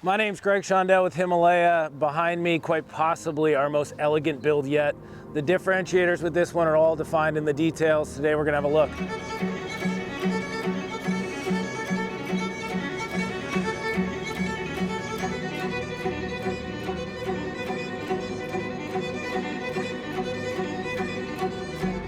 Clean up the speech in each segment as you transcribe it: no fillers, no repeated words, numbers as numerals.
My name's Greg Shondell with Himalaya. Behind me, quite possibly our most elegant build yet. The differentiators with this one are all defined in the details. Today we're gonna have a look.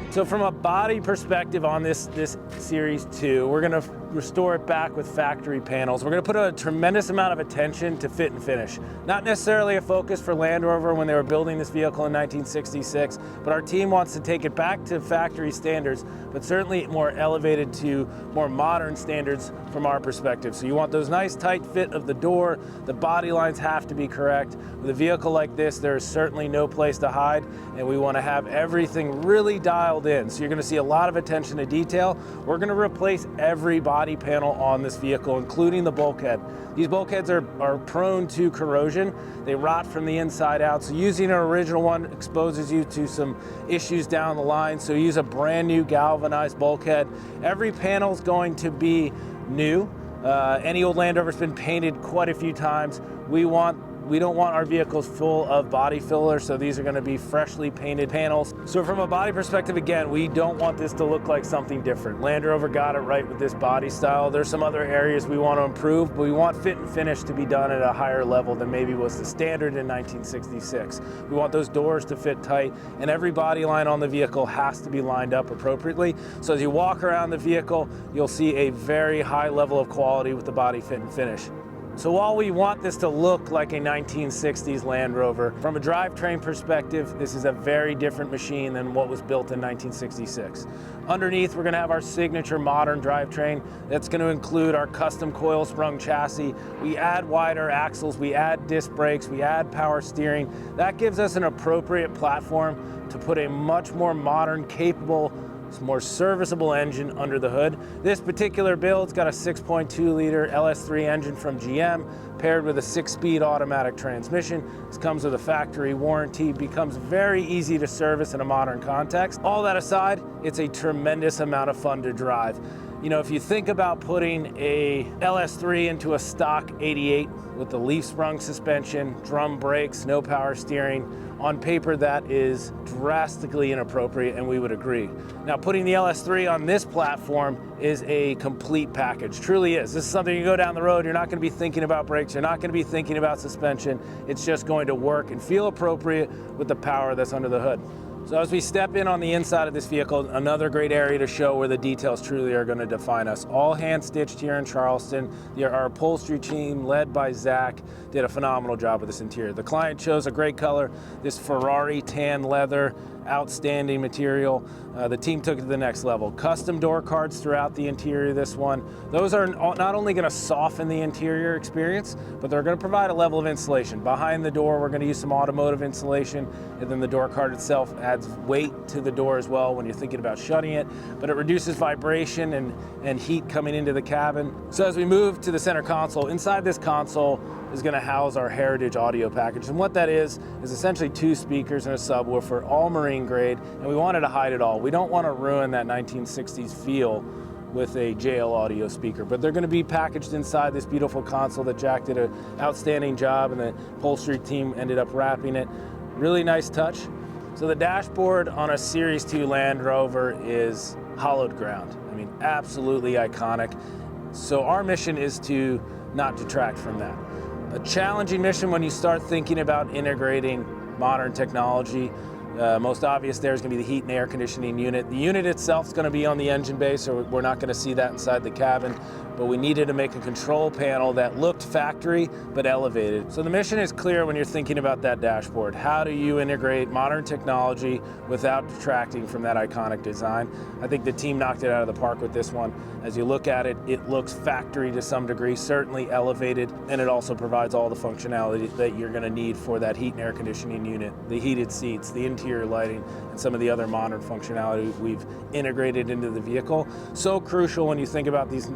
So from a body perspective on this Series 2, we're gonna restore it back with factory panels. We're gonna put a tremendous amount of attention to fit and finish. Not necessarily a focus for Land Rover when they were building this vehicle in 1966, but our team wants to take it back to factory standards, but certainly more elevated to more modern standards from our perspective. So you want those nice tight fit of the door, the body lines have to be correct. With a vehicle like this, there's certainly no place to hide, and we wanna have everything really dialed in. So you're gonna see a lot of attention to detail. We're gonna replace every body panel on this vehicle, including the bulkhead. These bulkheads are prone to corrosion. They rot from the inside out. So using an original one exposes you to some issues down the line. So use a brand new galvanized bulkhead. Every panel is going to be new. Any old Land Rover's been painted quite a few times. We don't want our vehicles full of body filler, so these are going to be freshly painted panels. So from a body perspective, again, we don't want this to look like something different. Land Rover got it right with this body style. There's some other areas we want to improve, but we want fit and finish to be done at a higher level than maybe was the standard in 1966. We want those doors to fit tight, and every body line on the vehicle has to be lined up appropriately. So as you walk around the vehicle, you'll see a very high level of quality with the body fit and finish. So while we want this to look like a 1960s Land Rover, from a drivetrain perspective, this is a very different machine than what was built in 1966. Underneath, we're gonna have our signature modern drivetrain. That's gonna include our custom coil sprung chassis. We add wider axles, we add disc brakes, we add power steering. That gives us an appropriate platform to put a much more modern, capable, more serviceable engine under the hood. This particular build's got a 6.2 liter LS3 engine from GM paired with a 6-speed automatic transmission. This comes with a factory warranty, becomes very easy to service in a modern context. All that aside, it's a tremendous amount of fun to drive. You know, if you think about putting a LS3 into a stock 88 with the leaf sprung suspension, drum brakes, no power steering, on paper that is drastically inappropriate, and we would agree. Now putting the LS3 on this platform is a complete package, truly is. This is something you go down the road, you're not gonna be thinking about brakes, you're not gonna be thinking about suspension, it's just going to work and feel appropriate with the power that's under the hood. So as we step in on the inside of this vehicle, another great area to show where the details truly are going to define us. All hand stitched here in Charleston. Our upholstery team, led by Zach, did a phenomenal job with this interior. The client chose a great color, this Ferrari tan leather, outstanding material. The team took it to the next level. Custom door cards throughout the interior of this one. Those are not only going to soften the interior experience, but they're going to provide a level of insulation. Behind the door, we're going to use some automotive insulation, and then the door card itself adds weight to the door as well when you're thinking about shutting it, but it reduces vibration and heat coming into the cabin. So as we move to the center console, inside this console is going to house our Heritage audio package, and what that is essentially 2 speakers and a subwoofer, all marine grade, and we wanted to hide it all. We don't want to ruin that 1960s feel with a JL audio speaker, but they're going to be packaged inside this beautiful console that Jack did an outstanding job, and the upholstery team ended up wrapping it. Really nice touch. So the dashboard on a Series 2 Land Rover is hollowed ground. I mean, absolutely iconic. So our mission is to not detract from that. A challenging mission when you start thinking about integrating modern technology. Most obvious there is going to be the heat and air conditioning unit. The unit itself is going to be on the engine bay, so we're not going to see that inside the cabin, but we needed to make a control panel that looked factory but elevated. So the mission is clear when you're thinking about that dashboard. How do you integrate modern technology without detracting from that iconic design? I think the team knocked it out of the park with this one. As you look at it, it looks factory to some degree, certainly elevated, and it also provides all the functionality that you're going to need for that heat and air conditioning unit, the heated seats, the interior lighting, and some of the other modern functionality we've integrated into the vehicle. So crucial when you think about these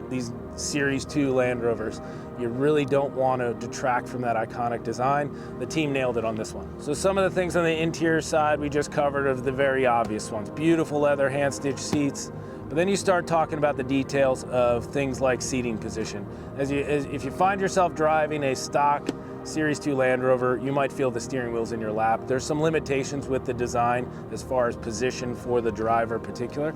Series 2 Land Rovers. You really don't want to detract from that iconic design. The team nailed it on this one. So some of the things on the interior side we just covered are the very obvious ones. Beautiful leather hand-stitched seats, But then you start talking about the details of things like seating position. If you find yourself driving a stock Series II Land Rover, you might feel the steering wheel's in your lap. There's some limitations with the design as far as position for the driver in particular.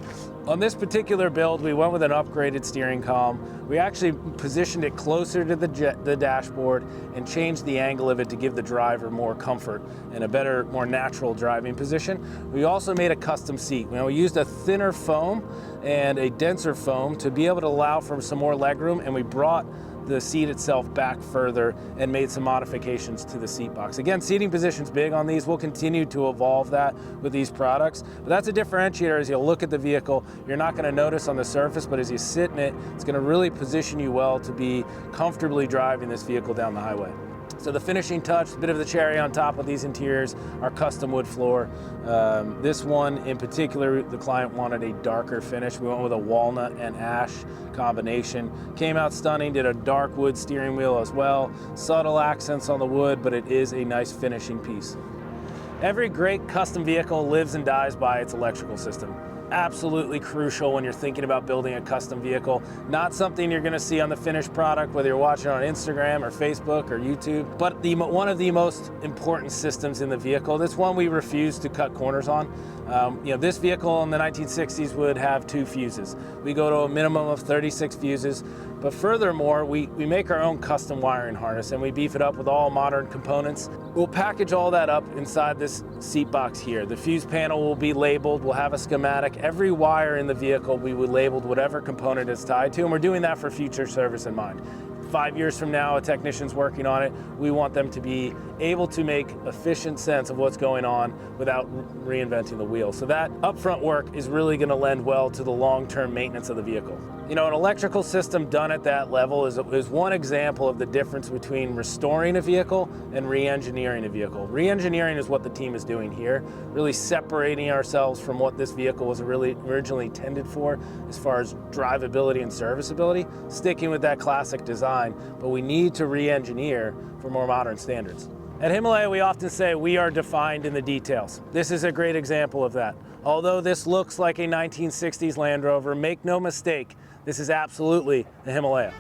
On this particular build, we went with an upgraded steering column. We actually positioned it closer to the dashboard and changed the angle of it to give the driver more comfort and a better, more natural driving position. We also made a custom seat. We used a thinner foam and a denser foam to be able to allow for some more legroom, and we brought the seat itself back further and made some modifications to the seat box. Again, seating position's big on these. We'll continue to evolve that with these products, but that's a differentiator. As you look at the vehicle, you're not going to notice on the surface, but as you sit in it, it's going to really position you well to be comfortably driving this vehicle down the highway. So the finishing touch, a bit of the cherry on top of these interiors, our custom wood floor. This one in particular, the client wanted a darker finish. We went with a walnut and ash combination. Came out stunning, did a dark wood steering wheel as well. Subtle accents on the wood, but it is a nice finishing piece. Every great custom vehicle lives and dies by its electrical system. Absolutely crucial when you're thinking about building a custom vehicle. Not something you're going to see on the finished product, whether you're watching on Instagram or Facebook or YouTube, but one of the most important systems in the vehicle. This one we refuse to cut corners on. This vehicle in the 1960s would have 2 fuses. We go to a minimum of 36 fuses, but furthermore, we make our own custom wiring harness and we beef it up with all modern components. We'll package all that up inside this seat box here. The fuse panel will be labeled, we'll have a schematic. Every wire in the vehicle we would label whatever component it's tied to, and we're doing that for future service in mind. 5 years from now, a technician's working on it. We want them to be able to make efficient sense of what's going on without reinventing the wheel. So that upfront work is really going to lend well to the long-term maintenance of the vehicle. An electrical system done at that level is one example of the difference between restoring a vehicle and re-engineering a vehicle. Re-engineering is what the team is doing here, really separating ourselves from what this vehicle was really originally intended for as far as drivability and serviceability, sticking with that classic design, but we need to re-engineer for more modern standards. At Himalaya, we often say we are defined in the details. This is a great example of that. Although this looks like a 1960s Land Rover, make no mistake, this is absolutely a Himalaya.